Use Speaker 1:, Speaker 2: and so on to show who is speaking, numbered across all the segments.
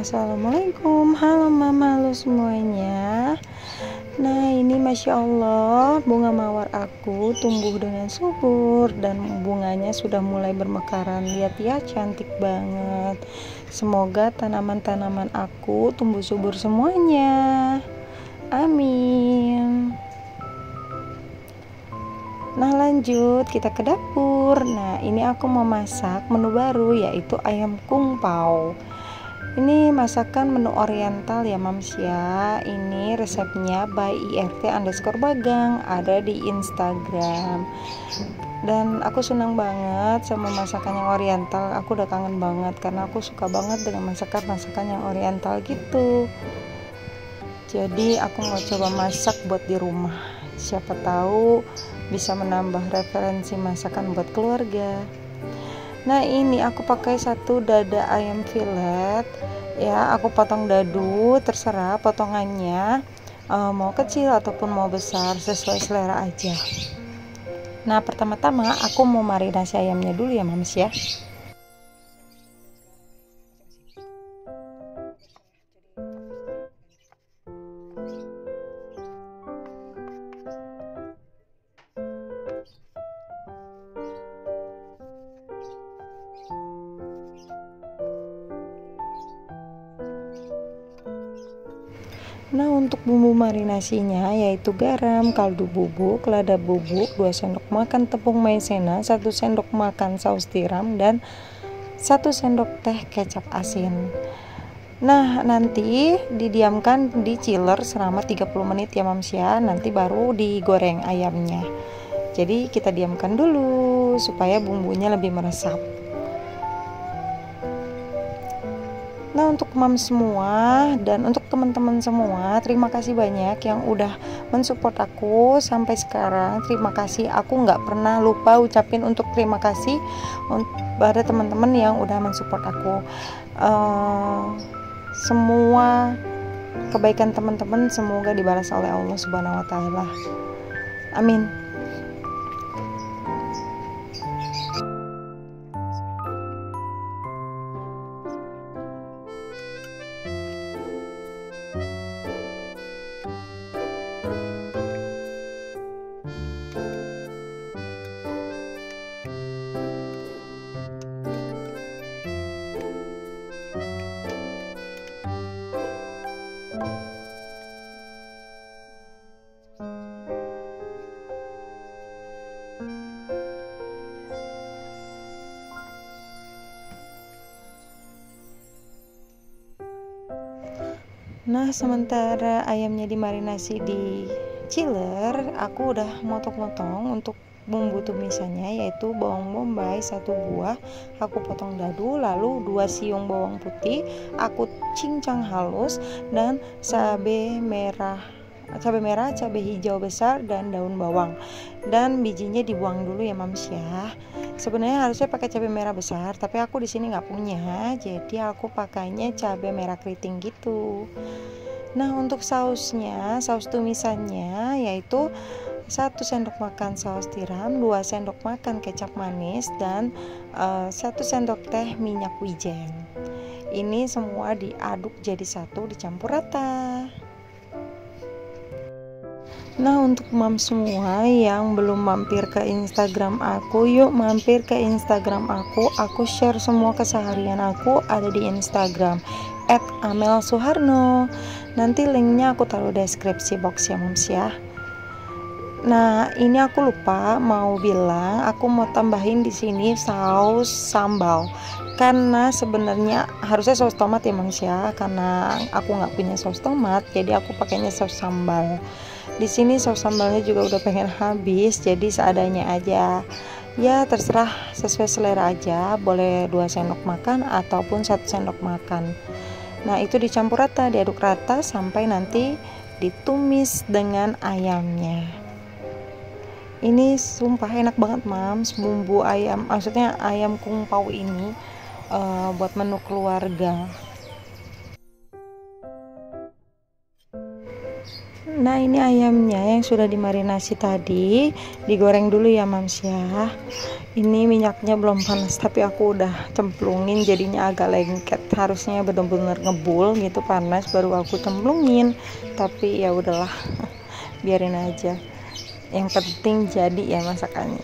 Speaker 1: Assalamualaikum, halo mama, halo semuanya. Nah, ini Masya Allah, bunga mawar aku tumbuh dengan subur dan bunganya sudah mulai bermekaran. Lihat ya, cantik banget. Semoga tanaman-tanaman aku tumbuh subur semuanya. Amin. Nah, lanjut kita ke dapur. Nah, ini aku mau masak menu baru, yaitu ayam kung pao. Ini masakan menu oriental ya mams ya. Ini resepnya by IRT_Bagang, ada di Instagram. Dan aku senang banget sama masakan yang oriental. Aku udah kangen banget karena aku suka banget dengan masakan-masakan yang oriental gitu. Jadi aku mau coba masak buat di rumah. Siapa tahu bisa menambah referensi masakan buat keluarga. Nah, ini aku pakai satu dada ayam filet ya, aku potong dadu, terserah potongannya mau kecil ataupun mau besar, sesuai selera aja. Nah, pertama-tama aku mau marinasi ayamnya dulu ya mams ya. Nah, untuk bumbu marinasinya yaitu garam, kaldu bubuk, lada bubuk, 2 sendok makan tepung maizena, 1 sendok makan saus tiram, dan 1 sendok teh kecap asin. Nah, nanti didiamkan di chiller selama 30 menit ya mams ya, nanti baru digoreng ayamnya. Jadi kita diamkan dulu supaya bumbunya lebih meresap. Nah, untuk mams semua dan untuk teman-teman semua, terima kasih banyak yang udah mensupport aku sampai sekarang. Terima kasih, aku nggak pernah lupa ucapin untuk terima kasih pada teman-teman yang udah mensupport aku. Semua kebaikan teman-teman semoga dibalas oleh Allah Subhanahu wa Ta'ala. Amin. Nah, sementara ayamnya dimarinasi di chiller, aku udah motong-motong untuk bumbu tumisannya, yaitu bawang bombay 1 buah, aku potong dadu, lalu 2 siung bawang putih, aku cincang halus, dan cabai merah, cabai hijau besar, dan daun bawang. Dan bijinya dibuang dulu ya mams ya. Sebenarnya harusnya pakai cabai merah besar, tapi aku di sini nggak punya, jadi aku pakainya cabai merah keriting gitu. Nah, untuk sausnya, saus tumisannya yaitu 1 sendok makan saus tiram, 2 sendok makan kecap manis, dan 1 sendok teh minyak wijen. Ini semua diaduk jadi satu, dicampur rata. Nah, untuk mams semua yang belum mampir ke Instagram aku, yuk mampir ke Instagram aku. Aku share semua keseharian aku ada di Instagram @amelsuharno. Nanti linknya aku taruh deskripsi box ya mams ya. Nah, ini aku lupa mau bilang, aku mau tambahin di sini saus sambal. Karena sebenarnya harusnya saus tomat ya mams ya, karena aku nggak punya saus tomat, jadi aku pakainya saus sambal. Di sini saus sambalnya juga udah pengen habis, jadi seadanya aja. Ya, terserah sesuai selera aja, boleh 2 sendok makan ataupun 1 sendok makan. Nah, itu dicampur rata, diaduk rata sampai nanti ditumis dengan ayamnya. Ini sumpah enak banget mams, bumbu ayam, maksudnya ayam kung pao ini buat menu keluarga. Nah ini ayamnya yang sudah dimarinasi tadi, digoreng dulu ya mams ya. Ini minyaknya belum panas tapi aku udah cemplungin, jadinya agak lengket. Harusnya benar-benar ngebul gitu panas baru aku cemplungin, tapi ya udahlah biarin aja, yang penting jadi ya masakannya.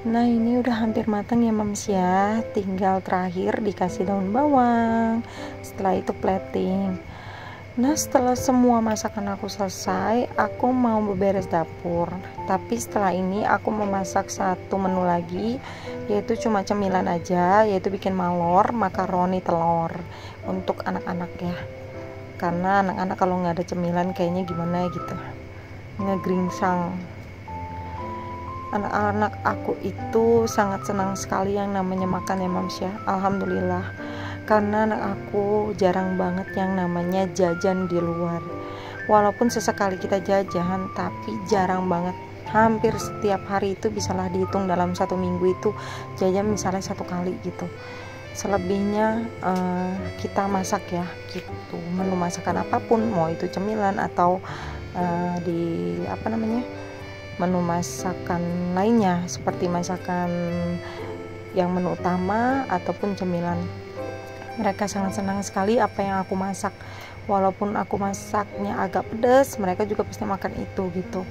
Speaker 1: Nah ini udah hampir matang ya mams ya, tinggal terakhir dikasih daun bawang, setelah itu plating. Nah setelah semua masakan aku selesai, aku mau beberes dapur. Tapi setelah ini aku memasak satu menu lagi, yaitu cuma cemilan aja, yaitu bikin malor, makaroni telur untuk anak-anak ya. Karena anak-anak kalau nggak ada cemilan kayaknya gimana gitu, ngegringsang. Anak-anak aku itu sangat senang sekali yang namanya makan ya mams ya, alhamdulillah. Karena anak aku jarang banget yang namanya jajan di luar. Walaupun sesekali kita jajan, tapi jarang banget. Hampir setiap hari itu bisalah dihitung dalam satu minggu itu jajan misalnya satu kali gitu. Selebihnya kita masak ya gitu, menu masakan apapun, mau itu cemilan atau di apa namanya, menu masakan lainnya seperti masakan yang menu utama ataupun cemilan. Mereka sangat senang sekali apa yang aku masak, walaupun aku masaknya agak pedas, mereka juga pasti makan itu gitu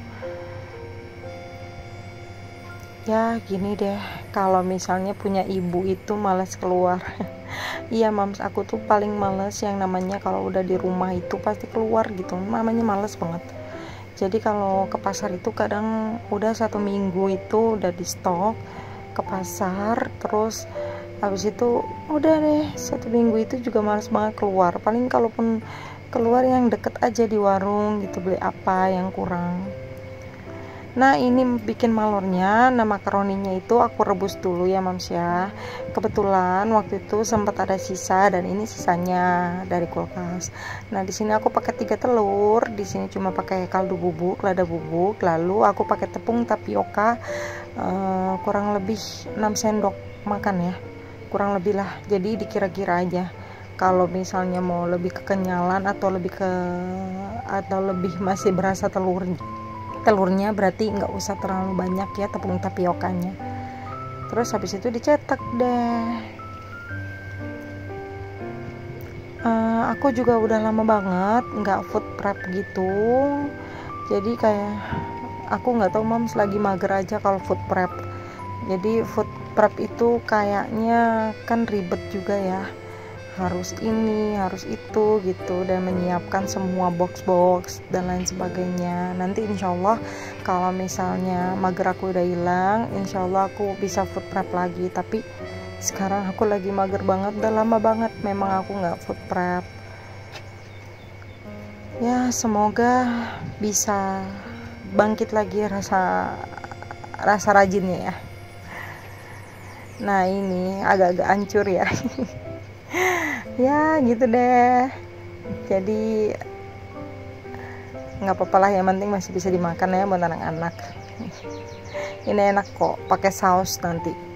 Speaker 1: ya. Gini deh, kalau misalnya punya ibu itu malas keluar. Iya mams, aku tuh paling males yang namanya kalau udah di rumah itu pasti keluar gitu, namanya males banget. Jadi kalau ke pasar itu kadang udah satu minggu itu udah di stok ke pasar, terus habis itu udah deh satu minggu itu juga males banget keluar. Paling kalaupun keluar yang deket aja di warung gitu, beli apa yang kurang. Nah ini bikin malornya, nah makaroninya itu aku rebus dulu ya mams ya. Kebetulan waktu itu sempat ada sisa dan ini sisanya dari kulkas. Nah di sini aku pakai 3 telur, di sini cuma pakai kaldu bubuk, lada bubuk, lalu aku pakai tepung tapioka kurang lebih 6 sendok makan ya, kurang lebih lah. Jadi dikira-kira aja. Kalau misalnya mau lebih kekenyalan atau lebih masih berasa telurnya berarti nggak usah terlalu banyak ya tepung tapiokanya. Terus habis itu dicetak deh. Aku juga udah lama banget nggak food prep gitu, jadi kayak aku nggak tahu mams lagi mager aja kalau food prep. Jadi food prep itu kayaknya kan ribet juga ya, harus ini harus itu gitu, dan menyiapkan semua box dan lain sebagainya. Nanti insyaallah kalau misalnya mager aku udah hilang, insyaallah aku bisa food prep lagi. Tapi sekarang aku lagi mager banget, udah lama banget memang aku nggak food prep. Ya semoga bisa bangkit lagi rasa rajinnya ya. Nah ini agak-agak hancur ya. Ya gitu deh, jadi nggak apa-apa lah, yang penting masih bisa dimakan ya buat anak-anak. Ini enak kok pakai saus nanti.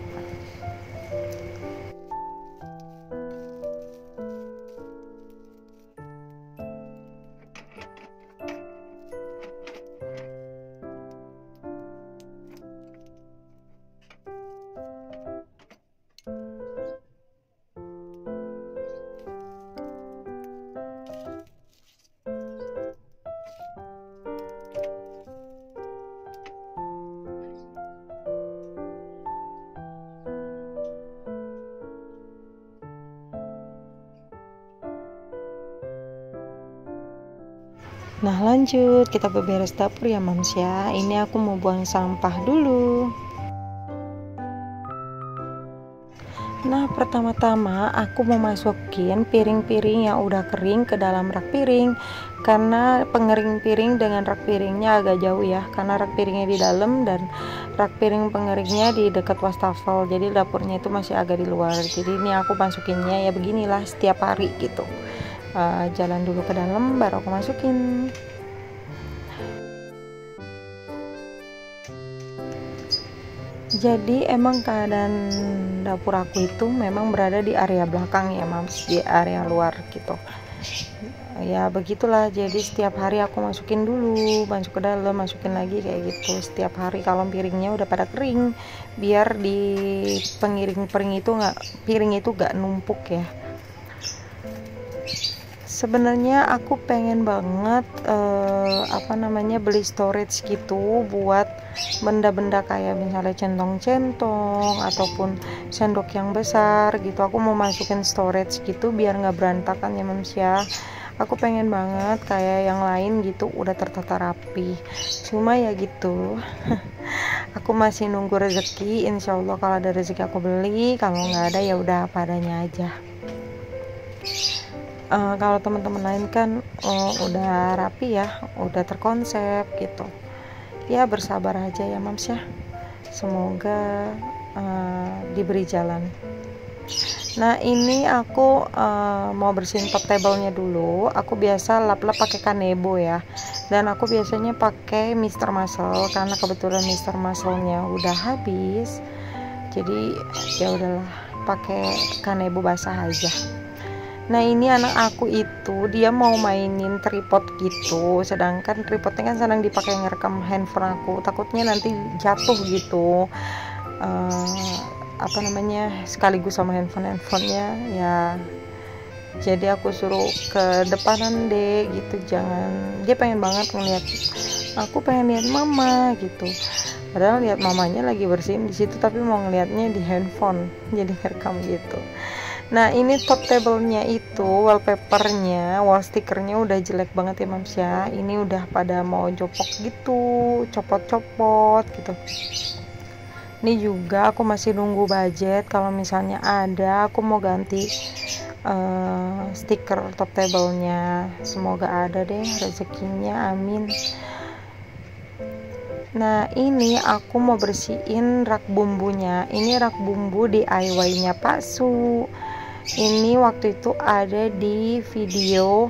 Speaker 1: Nah lanjut, kita beberes dapur ya Mams ya. Ini aku mau buang sampah dulu. Nah pertama-tama aku mau masukin piring-piring yang udah kering ke dalam rak piring. Karena pengering piring dengan rak piringnya agak jauh ya, karena rak piringnya di dalam dan rak piring pengeringnya di dekat wastafel. Jadi dapurnya itu masih agak di luar. Jadi ini aku masukinnya ya beginilah setiap hari gitu. Jalan dulu ke dalam baru aku masukin. Jadi emang keadaan dapur aku itu memang berada di area belakang ya Mams, di area luar gitu ya, begitulah. Jadi setiap hari aku masukin dulu, masuk ke dalam, masukin lagi kayak gitu setiap hari kalau piringnya udah pada kering, biar di piring itu nggak numpuk ya. Sebenarnya aku pengen banget beli storage gitu buat benda-benda kayak misalnya centong-centong ataupun sendok yang besar gitu. Aku mau masukin storage gitu biar nggak berantakan ya Mams ya. Aku pengen banget kayak yang lain gitu udah tertata rapi, cuma ya gitu. Aku masih nunggu rezeki. Insya Allah kalau ada rezeki aku beli, kalau nggak ada ya udah apa adanya aja. Kalau teman-teman lain kan udah rapi ya, udah terkonsep gitu ya. Bersabar aja ya Mams ya, semoga diberi jalan. Nah ini aku mau bersihin top table-nya dulu. Aku biasa lap-lap pakai Kanebo ya, dan aku biasanya pakai Mr. Muscle karena kebetulan Mr. Muscle-nya udah habis, jadi ya udahlah pakai Kanebo basah aja. Nah ini anak aku itu dia mau mainin tripod gitu, sedangkan tripodnya kan sedang dipakai ngerekam handphone aku, takutnya nanti jatuh gitu sekaligus sama handphonenya ya. Jadi aku suruh ke depanan deh gitu, jangan, dia pengen banget ngeliat aku, pengen lihat mama gitu, padahal lihat mamanya lagi bersihin di situ tapi mau ngeliatnya di handphone, jadi ngerekam gitu. Nah ini top table-nya itu wallpapernya, wall stickernya udah jelek banget ya Mams ya. Ini udah pada mau jopok gitu, copot-copot gitu. Ini juga aku masih nunggu budget, kalau misalnya ada aku mau ganti stiker top table-nya. Semoga ada deh rezekinya, amin. Nah ini aku mau bersihin rak bumbunya. Ini rak bumbu DIY-nya Pak Su. Ini waktu itu ada di video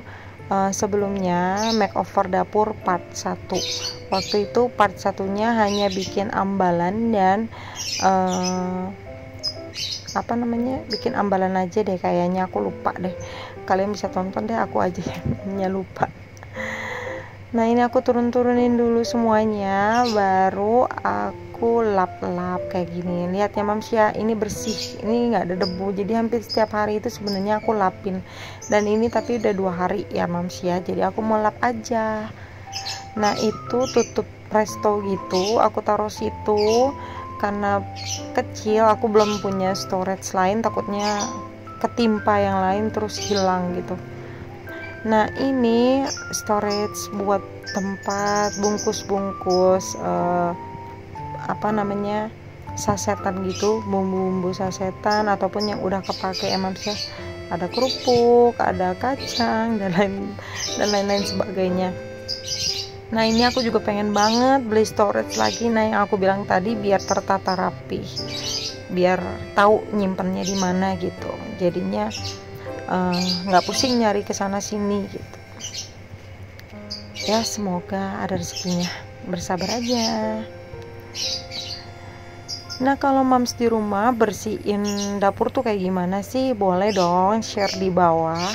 Speaker 1: sebelumnya makeover dapur part 1. Waktu itu part 1-nya hanya bikin ambalan dan bikin ambalan aja deh kayaknya, aku lupa deh. Kalian bisa tonton deh, aku aja yang lupa. Nah ini aku turunin dulu semuanya, baru aku lap-lap kayak gini. Lihat ya Mams ya, ini bersih, ini nggak ada debu. Jadi hampir setiap hari itu sebenarnya aku lapin. Dan ini tapi udah 2 hari ya Mams ya, jadi aku mau lap aja. Nah itu tutup presto gitu, aku taruh situ karena kecil, aku belum punya storage lain, takutnya ketimpa yang lain terus hilang gitu. Nah ini storage buat tempat bungkus-bungkus sasetan gitu, bumbu-bumbu sasetan ataupun yang udah kepake ya Mams ya. ada kerupuk, ada kacang dan lain-lain sebagainya. Nah ini aku juga pengen banget beli storage lagi, nah yang aku bilang tadi, biar tertata rapi, biar tahu nyimpennya di mana gitu, jadinya nggak pusing nyari kesana sini gitu ya. Semoga ada rezekinya, bersabar aja. Nah kalau mams di rumah bersihin dapur tuh kayak gimana sih? Boleh dong share di bawah.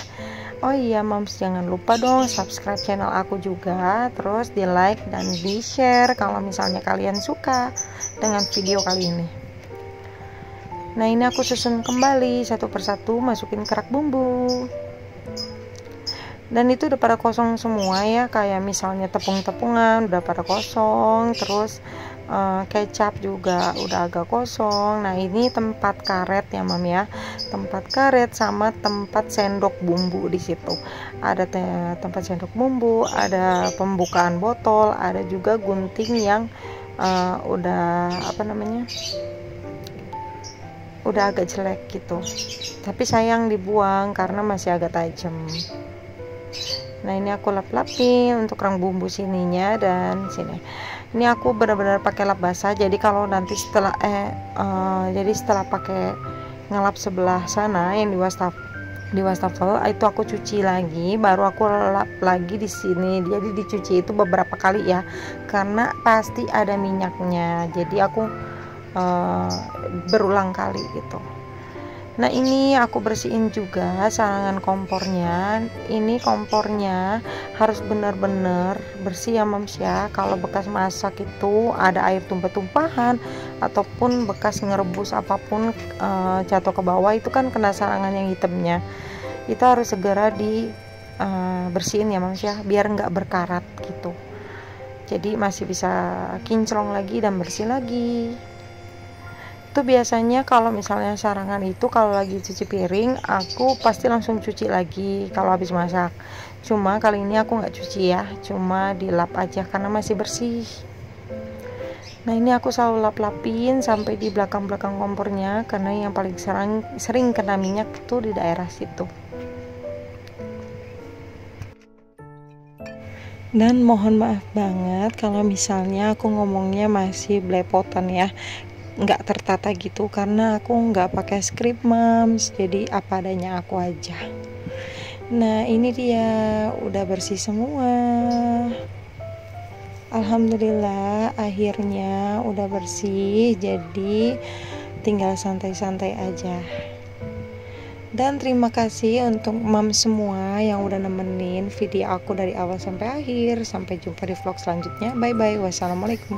Speaker 1: Oh iya mams, jangan lupa dong subscribe channel aku juga, terus di like dan di share kalau misalnya kalian suka dengan video kali ini. Nah ini aku susun kembali satu persatu, masukin kerak bumbu. Dan itu udah pada kosong semua ya, kayak misalnya tepung-tepungan udah pada kosong, terus kecap juga udah agak kosong. Nah ini tempat karet ya mam ya, tempat karet sama tempat sendok bumbu. Di situ ada tempat sendok bumbu, ada pembukaan botol, ada juga gunting yang udah udah agak jelek gitu, tapi sayang dibuang karena masih agak tajam. Nah ini aku lap-lapin untuk kerang bumbu sininya dan sini. Ini aku benar-benar pakai lap basah, jadi kalau nanti setelah setelah pakai ngelap sebelah sana yang di wastafel itu aku cuci lagi, baru aku lap lagi di sini. Jadi dicuci itu beberapa kali ya, karena pasti ada minyaknya, jadi aku berulang kali gitu. Nah ini aku bersihin juga sarangan kompornya. Ini kompornya harus benar-benar bersih ya mams ya. Kalau bekas masak itu ada air tumpah-tumpahan ataupun bekas ngerebus apapun jatuh ke bawah, itu kan kena sarangan yang hitamnya. Itu harus segera bersihin ya mams ya, biar nggak berkarat gitu. Jadi masih bisa kinclong lagi dan bersih lagi. Itu biasanya kalau misalnya sarangan itu kalau lagi cuci piring aku pasti langsung cuci lagi kalau habis masak. Cuma kali ini aku nggak cuci ya, cuma dilap aja karena masih bersih. Nah ini aku selalu lap-lapin sampai di belakang-belakang kompornya, karena yang paling sering kena minyak itu di daerah situ. Dan mohon maaf banget kalau misalnya aku ngomongnya masih belepotan ya, nggak tertata gitu, karena aku nggak pakai skrip mams, jadi apa adanya aku aja. Nah ini dia udah bersih semua, alhamdulillah akhirnya udah bersih, jadi tinggal santai-santai aja. Dan terima kasih untuk mam semua yang udah nemenin video aku dari awal sampai akhir. Sampai jumpa di vlog selanjutnya, bye bye, wassalamualaikum.